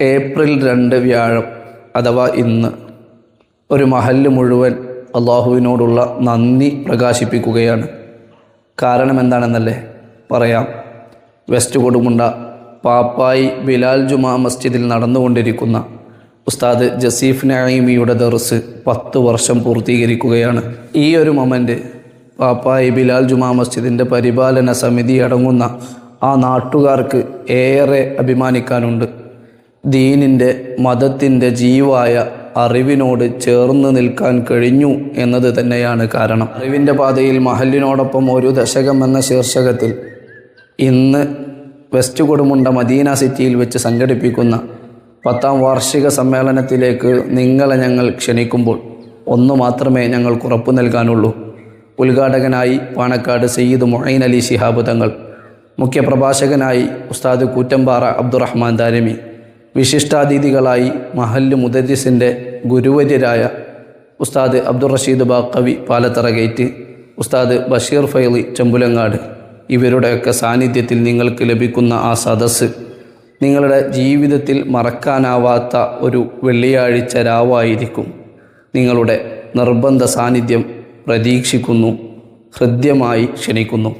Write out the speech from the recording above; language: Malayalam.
ഏപ്രിൽ 2 വ്യാഴം അഥവാ ഇന്ന് ഒരു മഹല്ല് മുഴുവൻ അള്ളാഹുവിനോടുള്ള നന്ദി പ്രകാശിപ്പിക്കുകയാണ്. കാരണം എന്താണെന്നല്ലേ പറയാം. വെസ്റ്റ് കൊടുമുണ്ട പാപ്പായി ബിലാൽ ജുമാ മസ്ജിദിൽ നടന്നുകൊണ്ടിരിക്കുന്ന ഉസ്താദ് ജസീഫ് നഈമിയുടെ ദർസ് 10 വർഷം പൂർത്തീകരിക്കുകയാണ്. ഈ ഒരു മൊമെൻ്റ് പാപ്പായി ബിലാൽ ജുമാ മസ്ജിദിൻ്റെ പരിപാലന സമിതി അടങ്ങുന്ന ആ നാട്ടുകാർക്ക് ഏറെ അഭിമാനിക്കാനുണ്ട്. ദീനിൻ്റെ മതത്തിൻ്റെ ജീവായ അറിവിനോട് ചേർന്ന് നിൽക്കാൻ കഴിഞ്ഞു എന്നത് തന്നെയാണ് കാരണം. അറിവിൻ്റെ പാതയിൽ മഹല്ലിനോടൊപ്പം ഒരു ദശകം എന്ന ശീർഷകത്തിൽ ഇന്ന് വെസ്റ്റ് കൊടുമുണ്ട മദീന സിറ്റിയിൽ വെച്ച് സംഘടിപ്പിക്കുന്ന 10ാം വാർഷിക സമ്മേളനത്തിലേക്ക് നിങ്ങളെ ഞങ്ങൾ ക്ഷണിക്കുമ്പോൾ ഒന്നു മാത്രമേ ഞങ്ങൾക്ക് ഉറപ്പു നൽകാനുള്ളൂ. ഉദ്ഘാടകനായി പാണക്കാട് സയ്യിദ് മുഈൻ അലി ശിഹാബ് തങ്ങൾ, മുഖ്യപ്രഭാഷകനായി ഉസ്താദ് കൂറ്റമ്പാറ അബ്ദുറഹ്മാൻ ദാരിമി, വിശിഷ്ടാതിഥികളായി മഹല്ല് മുദരിസിൻ്റെ ഗുരുവര്യരായ ഉസ്താദ് അബ്ദുർ റഷീദ് ബാഖവി പാലത്തറ ഗേറ്റ്, ഉസ്താദ് ബഷീർ ഫൈളി ചെമ്പുലങ്ങാട്, ഇവരുടെയൊക്കെ സാന്നിധ്യത്തിൽ നിങ്ങൾക്ക് ലഭിക്കുന്ന ആ സദസ്സ് നിങ്ങളുടെ ജീവിതത്തിൽ മറക്കാനാവാത്ത ഒരു വെള്ളിയാഴ്ച രാവായിരിക്കും. നിങ്ങളുടെ നിർബന്ധ സാന്നിധ്യം പ്രതീക്ഷിക്കുന്നു, ഹൃദ്യമായി ക്ഷണിക്കുന്നു.